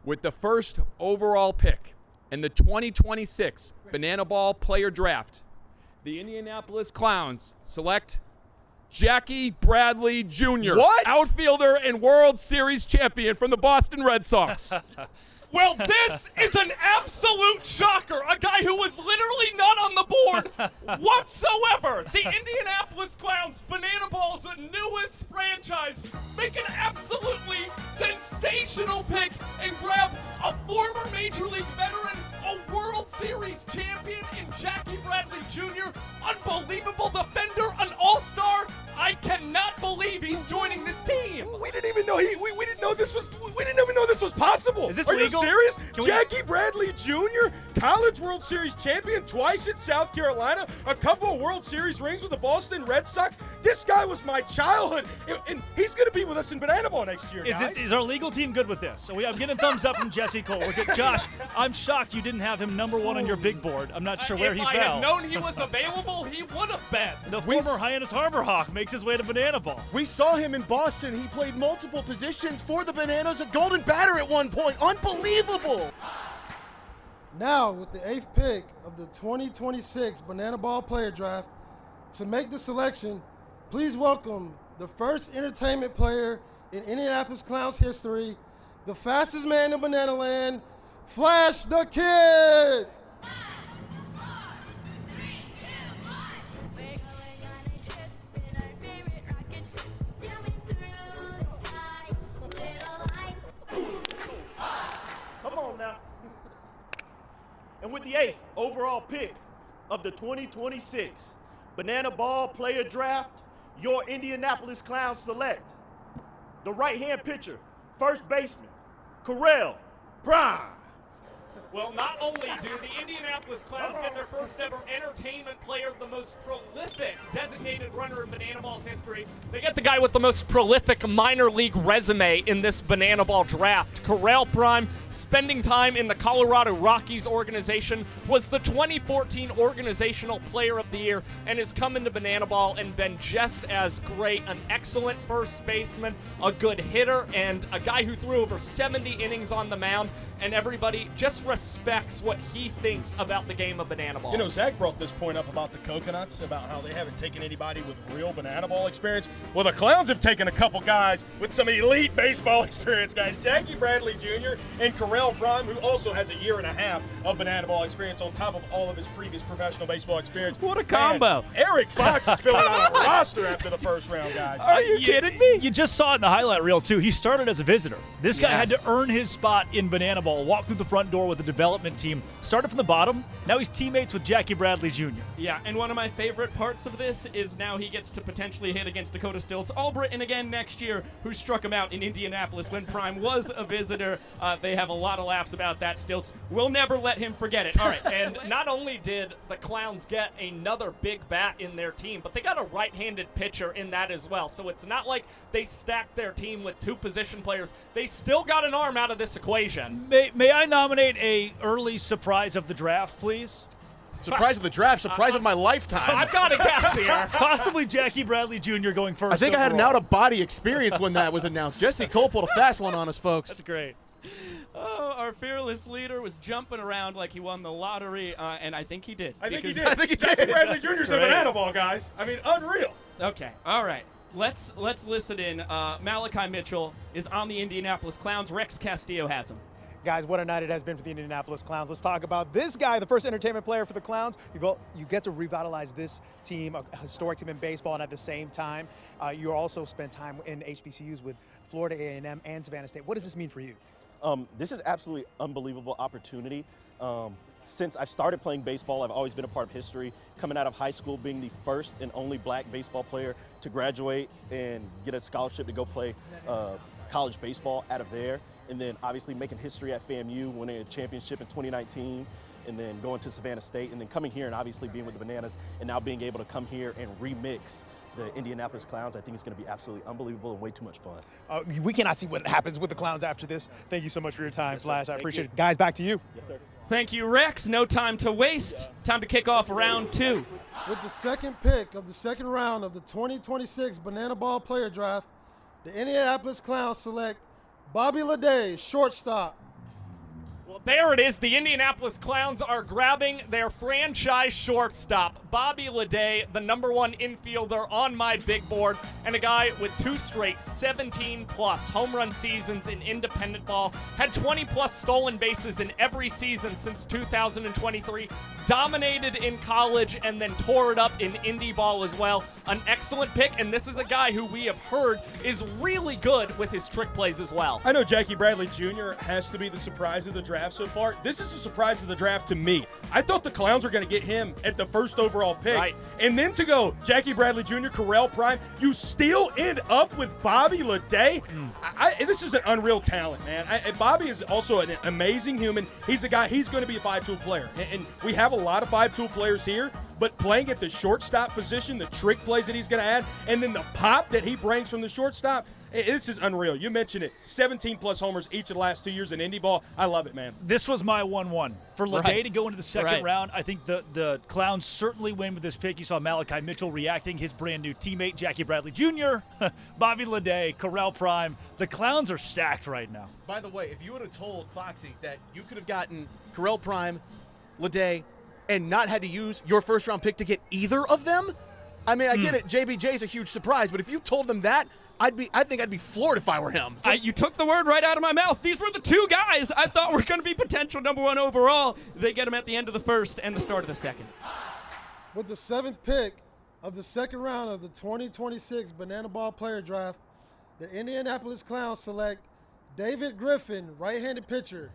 With the first overall pick in the 2026 Banana Ball Player Draft, the Indianapolis Clowns select Jackie Bradley Jr., What? outfielder and World Series champion from the Boston Red Sox. Well, this is an absolute shocker. A guy who was literally not on the board whatsoever. The Indianapolis Clowns, Banana Ball's newest franchise, make an absolutely sensational pick and grab a former Major League veteran, a World Series champion in Jackie Bradley Jr., unbelievable defender, an all-star. I cannot believe he's joining this team. We didn't even know we didn't know this was possible. Is this Are legal? you serious? Can we- Jackie Bradley Jr., College World Series champion, twice in South Carolina, a couple of World Series rings with the Boston Red Sox. This guy was my childhood, and he's going to be with us in Banana Ball next year, guys. Is our legal team good with this? So I'm getting a thumbs up from Jesse Cole. We're good. Josh, I'm shocked you didn't have him number 1 on your big board. I'm not sure where he If I fell. had known he was available, he would have been. The former Hyannis Harbor Hawk makes his way to Banana Ball. We saw him in Boston. He played multiple positions for the Bananas, a golden batter at one point. Unbelievable. Now, with the 8th pick of the 2026 Banana Ball Player Draft, to make the selection, please welcome the first entertainment player in Indianapolis Clowns history, the fastest man in Banana Land, Flash the Kid. Come on now. And with the 8th overall pick of the 2026 Banana Ball Player Draft, your Indianapolis Clowns select the right-hand pitcher, first baseman, Carell Prime. Well, not only do the Indianapolis Clowns get their first ever entertainment player, the most prolific designated runner in Banana Ball's history, they get the guy with the most prolific minor league resume in this Banana Ball draft. Carell Prime, spending time in the Colorado Rockies organization, was the 2014 Organizational Player of the Year and has come into Banana Ball and been just as great. An excellent first baseman, a good hitter, and a guy who threw over 70 innings on the mound, and everybody just respects what he thinks about the game of Banana Ball. You know, Zach brought this point up about the Coconuts, about how they haven't taken anybody with real Banana Ball experience. Well, the Clowns have taken a couple guys with some elite baseball experience, guys. Jackie Bradley Jr. and Carell Prime, who also has a year and a half of Banana Ball experience on top of all of his previous professional baseball experience. What a combo. Man, Eric Fox is filling out a roster after the first round, guys. Are you kidding me? You just saw it in the highlight reel, too. He started as a visitor. This guy had to earn his spot in Banana Ball, walk through the front door with the development team, started from the bottom. Now he's teammates with Jackie Bradley Jr. Yeah, and one of my favorite parts of this is now he gets to potentially hit against Dakota Stilts Albritton again next year, who struck him out in Indianapolis when Prime was a visitor. They have a lot of laughs about that. Stilts will never let him forget it. All right, and not only did the Clowns get another big bat in their team, but they got a right-handed pitcher in that as well. So it's not like they stacked their team with 2 position players. They still got an arm out of this equation. May I nominate a early surprise of the draft, please? Surprise of the draft, surprise of my lifetime. I've got a guess here. Possibly Jackie Bradley Jr. going first. I think I had an overall. out-of-body experience when that was announced. Jesse Cole pulled a fast one on us, folks. That's great. Oh, our fearless leader was jumping around like he won the lottery, and I think he did. I think he because- did. I think he Jackie did. Bradley Jr. is a great. Banana Ball, guys. I mean, unreal. Okay, all right. Let's listen in. Malachi Mitchell is on the Indianapolis Clowns. Rex Castillo has him. Guys, what a night it has been for the Indianapolis Clowns. Let's talk about this guy, the first entertainment player for the Clowns. You get to revitalize this team, a historic team in baseball, and at the same time, you also spent time in HBCUs with Florida A&M and Savannah State. What does this mean for you? This is absolutely unbelievable opportunity. Since I've started playing baseball, I've always been a part of history. Coming out of high school, being the first and only black baseball player to graduate and get a scholarship to go play college baseball out of there. And then obviously making history at FAMU, winning a championship in 2019, and then going to Savannah State, and then coming here and obviously being with the Bananas, and now being able to come here and remix the Indianapolis Clowns. I think it's going to be absolutely unbelievable and way too much fun. We cannot see what happens with the Clowns after this. Thank you so much for your time, Yes, sir. Flash. I Thank appreciate you. it. Guys, back to you. Yes, sir. Thank you, Rex. No time to waste. Time to kick off round 2. With the 2nd pick of the 2nd round of the 2026 Banana Ball Player Draft, the Indianapolis Clowns select Bobby Leday, shortstop. Well, there it is. The Indianapolis Clowns are grabbing their franchise shortstop, Bobby Leday, the #1 infielder on my big board, and a guy with 2 straight 17-plus home run seasons in independent ball, had 20-plus stolen bases in every season since 2023, dominated in college, and then tore it up in indie ball as well. An excellent pick, and this is a guy who we have heard is really good with his trick plays as well. I know Jackie Bradley Jr. has to be the surprise of the draft so far. This is a surprise of the draft to me. I thought the Clowns were going to get him at the first overall pick. Right. And then to go Jackie Bradley Jr., Carell Prime, you still end up with Bobby Leday. This is an unreal talent, man. Bobby is also an amazing human. He's a guy, he's going to be a 5-tool player. And we have a lot of 5-tool players here, but playing at the shortstop position, the trick plays that he's going to add, and then the pop that he brings from the shortstop, this is unreal. You mentioned it. 17-plus homers each of the last 2 years in indie ball. I love it, man. This was my 1-1. For Leday to go into the second round, I think the Clowns certainly win with this pick. You saw Malachi Mitchell reacting, his brand-new teammate, Jackie Bradley Jr., Bobby Leday, Carell Prime. The Clowns are stacked right now. By the way, if you would have told Foxy that you could have gotten Carell Prime, Leday, and not had to use your first-round pick to get either of them, I mean, I get it. JBJ is a huge surprise, but if you told them that, I think I'd be floored if I were him. You took the word right out of my mouth. These were the 2 guys I thought were going to be potential #1 overall. They get him at the end of the first and the start of the second. With the 7th pick of the second round of the 2026 Banana Ball Player Draft, the Indianapolis Clowns select David Griffin, right-handed pitcher.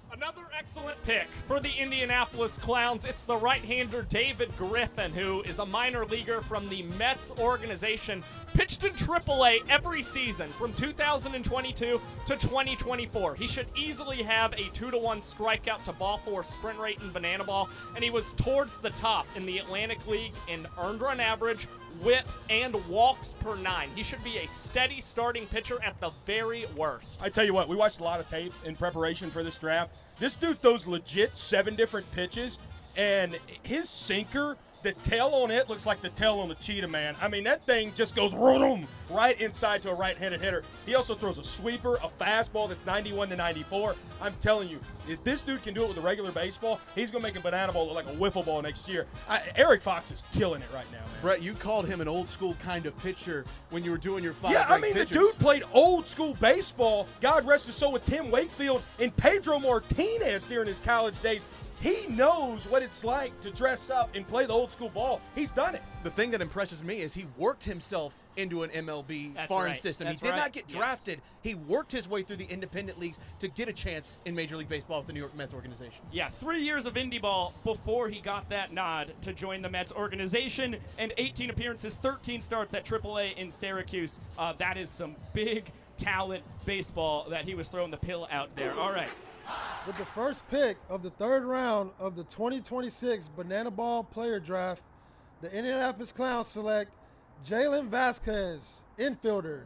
Another excellent pick for the Indianapolis Clowns. It's the right-hander David Griffin, who is a minor leaguer from the Mets organization. Pitched in AAA every season from 2022 to 2024. He should easily have a 2-to-1 strikeout to ball for sprint rate in banana ball, and he was towards the top in the Atlantic League in earned run average, whip, and walks per 9. He should be a steady starting pitcher at the very worst. I tell you what, we watched a lot of tape in preparation for this draft. This dude throws legit 7 different pitches, and his sinker, the tail on it looks like the tail on the cheetah, man. I mean, that thing just goes right inside to a right-handed hitter. He also throws a sweeper, a fastball that's 91 to 94. I'm telling you, if this dude can do it with a regular baseball, he's going to make a banana ball look like a wiffle ball next year. Eric Fox is killing it right now, man. Brett, you called him an old-school kind of pitcher when you were doing your 5 pitchers. The dude played old-school baseball, God rest his soul, with Tim Wakefield and Pedro Martinez during his college days. He knows what it's like to dress up and play the old school ball. He's done it. The thing that impresses me is he worked himself into an MLB farm system. He did not get drafted. He worked his way through the independent leagues to get a chance in Major League Baseball with the New York Mets organization. Yeah, 3 years of indie ball before he got that nod to join the Mets organization, and 18 appearances, 13 starts at AAA in Syracuse. That is some big talent baseball that he was throwing the pill out there. All right. With the first pick of the 3rd round of the 2026 Banana Ball Player Draft, the Indianapolis Clowns select Jalen Vasquez, infielder.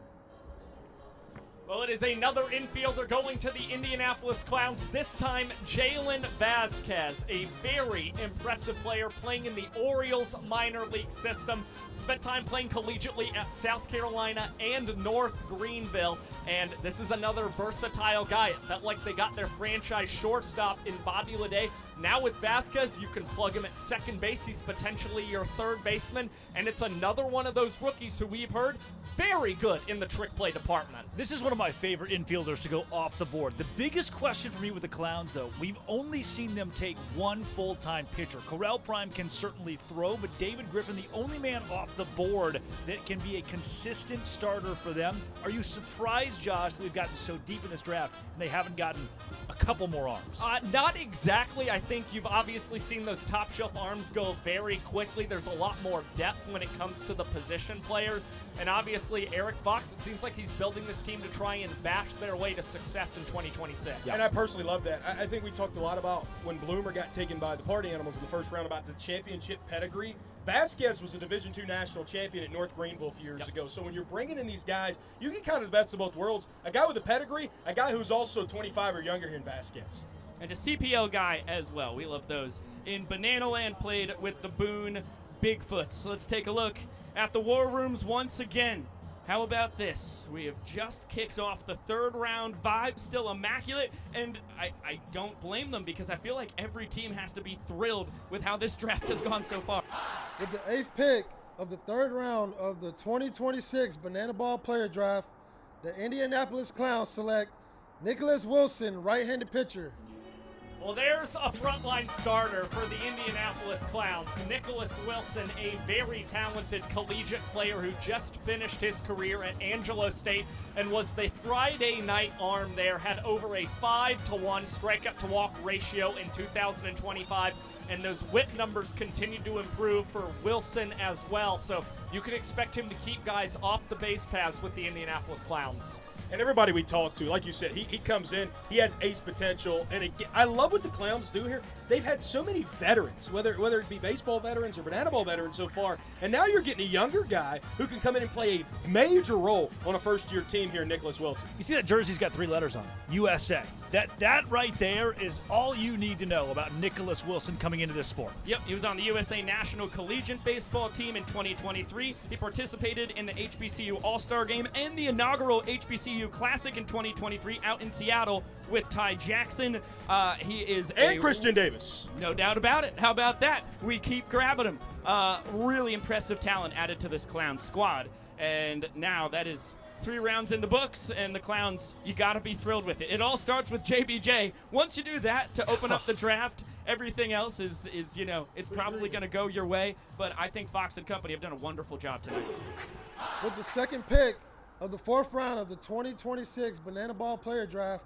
Well, it is another infielder going to the Indianapolis Clowns, this time Jalen Vasquez, a very impressive player playing in the Orioles minor league system. Spent time playing collegiately at South Carolina and North Greenville, and this is another versatile guy. It felt like they got their franchise shortstop in Bobby Leday. Now with Vasquez, you can plug him at second base. He's potentially your 3rd baseman, and it's another one of those rookies who we've heard very good in the trick play department. This is one of my favorite infielders to go off the board. The biggest question for me with the Clowns, though, we've only seen them take one full-time pitcher. Carell Prime can certainly throw, but David Griffin, the only man off the board that can be a consistent starter for them. Are you surprised, Josh, that we've gotten so deep in this draft and they haven't gotten a couple more arms? Not exactly. I think you've obviously seen those top-shelf arms go very quickly. There's a lot more depth when it comes to the position players, and obviously Eric Fox, it seems like he's building this team to try and bash their way to success in 2026. Yes. And I personally love that. I think we talked a lot about when Bloomer got taken by the Party Animals in the first round about the championship pedigree. Vasquez was a Division II national champion at North Greenville a few years ago. So when you're bringing in these guys, you get kind of the best of both worlds. A guy with a pedigree, a guy who's also 25 or younger here in Vasquez. And a CPL guy as well. We love those. In Banana Land, played with the Boone Bigfoots. So let's take a look at the War Rooms once again. How about this? We have just kicked off the third round. Vibe still immaculate, and I don't blame them because I feel like every team has to be thrilled with how this draft has gone so far. With the 8th pick of the third round of the 2026 Banana Ball Player Draft, the Indianapolis Clowns select Nicholas Wilson, right-handed pitcher. Well, there's a frontline starter for the Indianapolis Clowns. Nicholas Wilson, a very talented collegiate player who just finished his career at Angelo State and was the Friday night arm there, had over a 5-to-1 strikeout-to-walk ratio in 2025, and those whip numbers continue to improve for Wilson as well. So you can expect him to keep guys off the base paths with the Indianapolis Clowns. And everybody we talk to, like you said, he comes in, he has ace potential. And again, I love what the Clowns do here. They've had so many veterans, whether it be baseball veterans or banana ball veterans so far. And now you're getting a younger guy who can come in and play a major role on a first-year team here, Nicholas Wilson. You see that jersey's got 3 letters on it, USA. That right there is all you need to know about Nicholas Wilson coming into this sport. Yep, he was on the USA National Collegiate Baseball team in 2023. He participated in the HBCU All-Star Game and the inaugural HBCU Classic in 2023 out in Seattle with Ty Jackson. He is and Christian Davis. No doubt about it. How about that? We keep grabbing him. Really impressive talent added to this Clown squad. And now that is 3 rounds in the books, and the Clowns, you got to be thrilled with it. It all starts with JBJ. Once you do that to open up the draft, everything else is you know, it's probably going to go your way. But I think Fox and company have done a wonderful job tonight. With the 2nd pick of the 4th round of the 2026 Banana Ball Player Draft,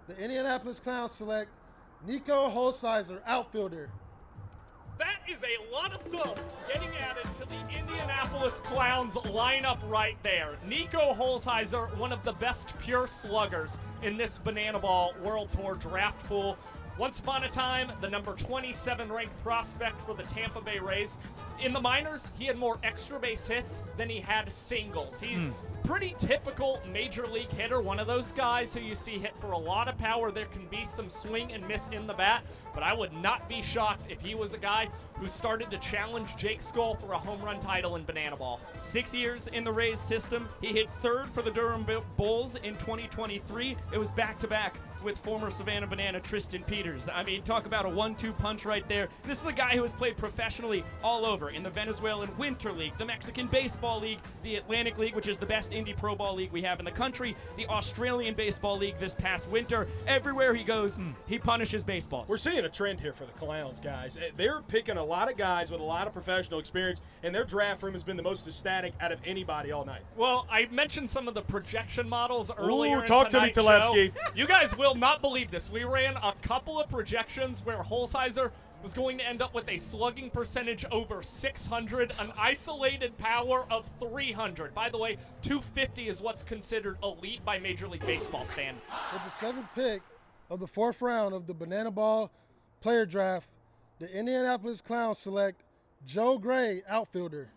the Indianapolis Clowns select Nico Holsizer, outfielder. That is a lot of thump getting added to the Indianapolis Clowns lineup right there. Nico Holsizer, one of the best pure sluggers in this Banana Ball World Tour draft pool. Once upon a time, the number 27 ranked prospect for the Tampa Bay Rays. In the minors, he had more extra base hits than he had singles. He's pretty typical major league hitter, one of those guys who you see hit for a lot of power. There can be some swing and miss in the bat, but I would not be shocked if he was a guy who started to challenge Jake Skull for a home run title in Banana Ball. 6 years in the Rays system. He hit 3rd for the Durham Bulls in 2023. It was back-to-back with former Savannah Banana Tristan Peters. I mean, talk about a 1-2 punch right there. This is a guy who has played professionally all over in the Venezuelan Winter League, the Mexican Baseball League, the Atlantic League, which is the best indie pro ball league we have in the country, the Australian Baseball League this past winter. Everywhere he goes, he punishes baseballs. We're seeing a trend here for the Clowns, guys. They're picking a lot of guys with a lot of professional experience, and their draft room has been the most ecstatic out of anybody all night. Well, I mentioned some of the projection models earlier. Talk to me, Talevsky. You guys will not believe this. We ran a couple of projections where Holsizer was going to end up with a slugging percentage over 600, an isolated power of 300. By the way, 250 is what's considered elite by Major League Baseball stand. With the 7th pick of the 4th round of the Banana Ball Player Draft, the Indianapolis Clowns select Joe Gray, outfielder.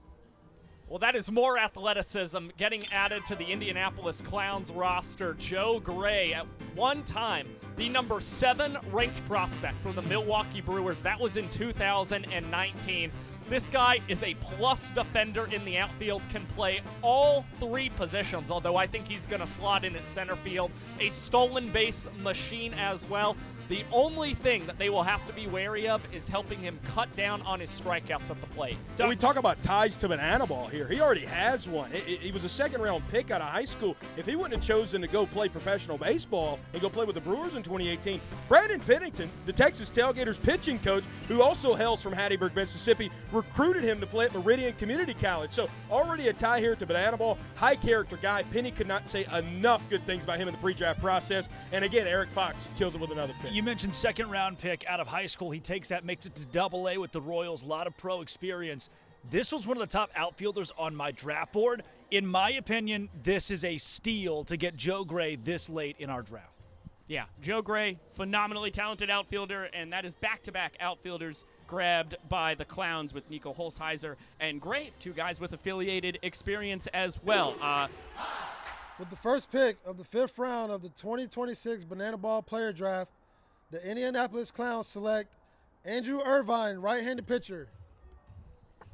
Well, that is more athleticism getting added to the Indianapolis Clowns roster. Joe Gray, at one time, the number 7 ranked prospect for the Milwaukee Brewers. That was in 2019. This guy is a plus defender in the outfield, can play all 3 positions, although I think he's going to slot in at center field. A stolen base machine as well. The only thing that they will have to be wary of is helping him cut down on his strikeouts at the plate. When we talk about ties to Banana Ball here, he already has one. He was a 2nd-round pick out of high school. If he wouldn't have chosen to go play professional baseball and go play with the Brewers in 2018, Brandon Pennington, the Texas Tailgaters pitching coach, who also hails from Hattiesburg, Mississippi, recruited him to play at Meridian Community College. So already a tie here to Banana Ball. High-character guy. Penny could not say enough good things about him in the pre-draft process. And again, Eric Fox kills him with another pick. You mentioned 2nd round pick out of high school. He takes that, makes it to Double-A with the Royals. A lot of pro experience. This was one of the top outfielders on my draft board. In my opinion, this is a steal to get Joe Gray this late in our draft. Yeah, Joe Gray, phenomenally talented outfielder, and that is back-to-back outfielders grabbed by the Clowns with Nico Holsizer and Gray, 2 guys with affiliated experience as well. With the 1st pick of the 5th round of the 2026 Banana Ball Player Draft, the Indianapolis Clowns select Andrew Irvine, right-handed pitcher.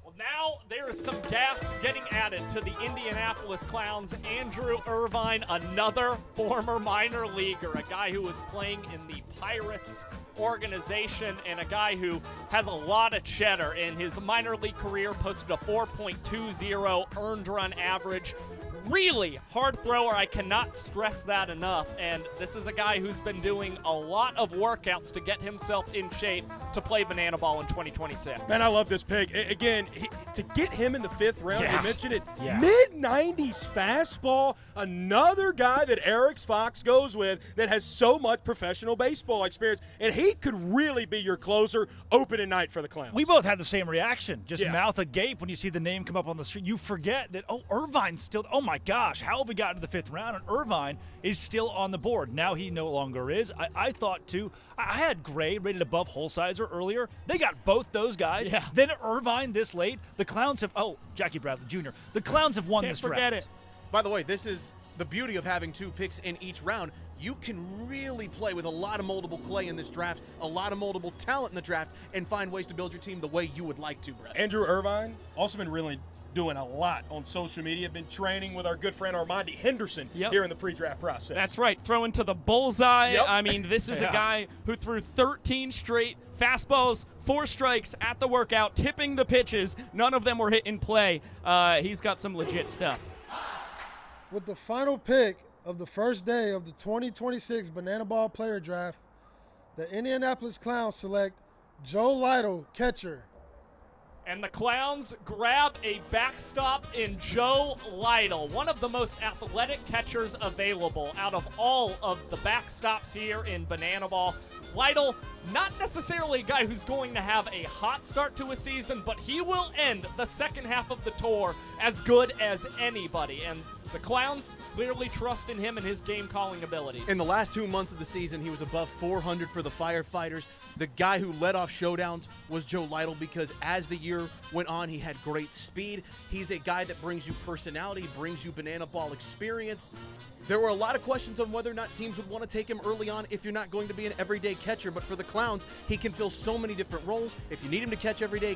Well, Now there is some gas getting added to the Indianapolis Clowns. Andrew Irvine, another former minor leaguer, a guy who was playing in the Pirates organization and a guy who has a lot of cheddar. In his minor league career, posted a 4.20 earned run average. Really hard thrower. I cannot stress that enough. And this is a guy who's been doing a lot of workouts to get himself in shape to play banana ball in 2026. Man, I love this pick. Again, to get him in the 5th round, Yeah. you mentioned it, Yeah. mid-90s fastball, another guy that Eric Fox goes with that has so much professional baseball experience, and he could really be your closer opening night for the Clowns. We both had the same reaction. Just Yeah. mouth agape when you see the name come up on the street. You forget that, Irvine's still, oh my gosh, how have we gotten to the 5th round? And Irvine is still on the board. Now he no longer is. I thought, too, I had Gray rated above Holsizer earlier. They got both those guys. Yeah. Then Irvine this late. The Clowns have, Jackie Bradley Jr., the Clowns have won Can't this forget draft. it. By the way, this is the beauty of having 2 picks in each round. You can really play with a lot of moldable clay in this draft, a lot of moldable talent in the draft, and find ways to build your team the way you would like to, Brett. Andrew Irvine also been really doing a lot on social media. Been training with our good friend Armandi Henderson here in the pre-draft process. That's right, throwing to the bullseye. Yep. I mean, this is a guy who threw 13 straight fastballs, 4 strikes at the workout, tipping the pitches. None of them were hit in play. He's got some legit stuff. With the final pick of the first day of the 2026 Banana Ball Player Draft, the Indianapolis Clowns select Joe Lytle, catcher. And the Clowns grab a backstop in Joe Lytle, one of the most athletic catchers available out of all of the backstops here in Banana Ball. Lytle, not necessarily a guy who's going to have a hot start to a season, but he will end the second half of the tour as good as anybody. And the Clowns clearly trust in him and his game-calling abilities. In the last 2 months of the season, he was above 400 for the Firefighters. The guy who led off showdowns was Joe Lytle because as the year went on, he had great speed. He's a guy that brings you personality, brings you banana ball experience. There were a lot of questions on whether or not teams would want to take him early on if you're not going to be an everyday catcher, but for the Clowns, he can fill so many different roles. If you need him to catch every day,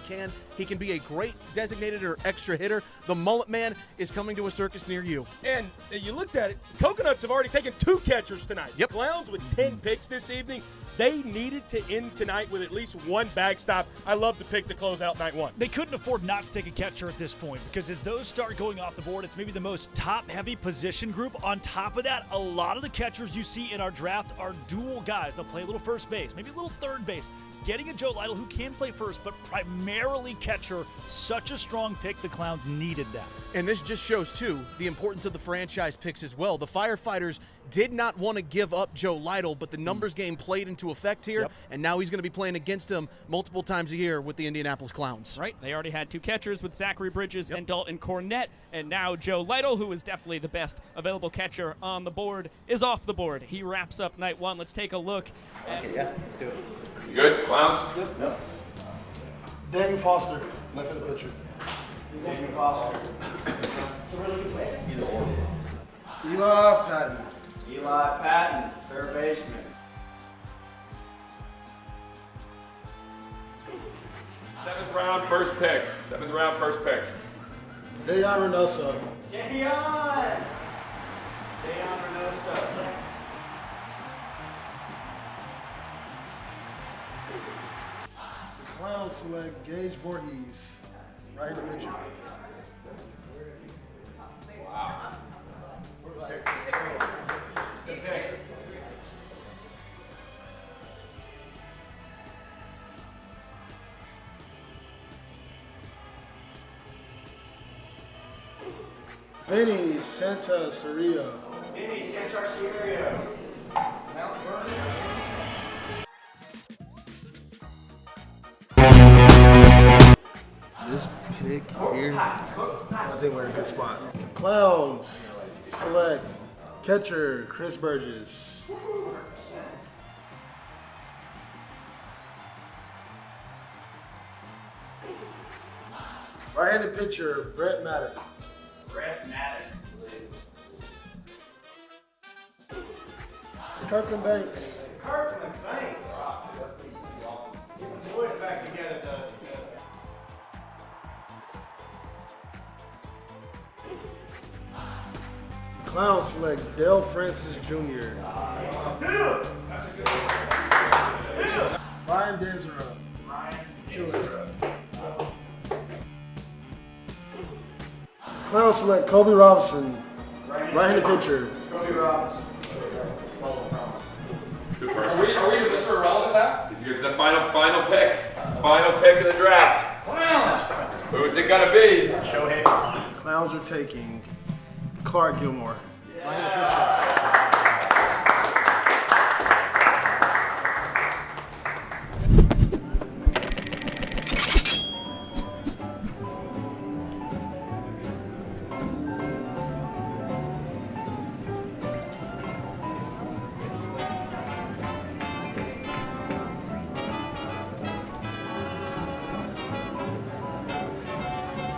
he can be a great designated or extra hitter. The Mullet Man is coming to a circus near you. And you looked at it, Coconuts have already taken 2 catchers tonight. Yep. Clowns with 10 picks this evening. They needed to end tonight with at least 1 backstop. I love the pick to close out night 1. They couldn't afford not to take a catcher at this point because as those start going off the board, it's maybe the most top-heavy position group. On top of that, a lot of the catchers you see in our draft are dual guys. They'll play a little first base, maybe a little third base. Getting a Joe Lytle who can play first, but primarily catcher, such a strong pick. The Clowns needed that. And this just shows, too, the importance of the franchise picks as well. The Firefighters did not want to give up Joe Lytle, but the numbers game played into effect here, and now he's going to be playing against him multiple times a year with the Indianapolis Clowns. Right, they already had 2 catchers with Zachary Bridges and Dalton Cornett, and now Joe Lytle, who is definitely the best available catcher on the board, is off the board. He wraps up night 1. Let's take a look. Okay, yeah, let's do it. You good, Clowns? No. Daniel Foster, left of the pitcher. Daniel Foster. It's a really good player. Either or. Eli Patton. Eli Patton, third baseman. Seventh round, first pick. Dayon Reynoso. Dayon Reynoso. The Clowns select Gage Voorhees, right pitcher. Vinny Santasario. Vinny Santasario. Mount Vernon. This pick here, I think we're in a good spot. Clowns select catcher Chris Burgess. Right-handed pitcher Brett Maddox. Brett Maddox. Kirkland Banks. Kirkland Banks. Get the boys back together, though. Clowns select Dale Francis Jr. Ryan Desera. Clowns select Kobe Robinson, right-handed pitcher. Kobe Robinson. Are we Mr. Irrelevant now? It's the final pick. Final pick of the draft. Clowns. Who's it gonna be? Shohei. Clowns are taking Clark Gilmore, right-handed pitcher.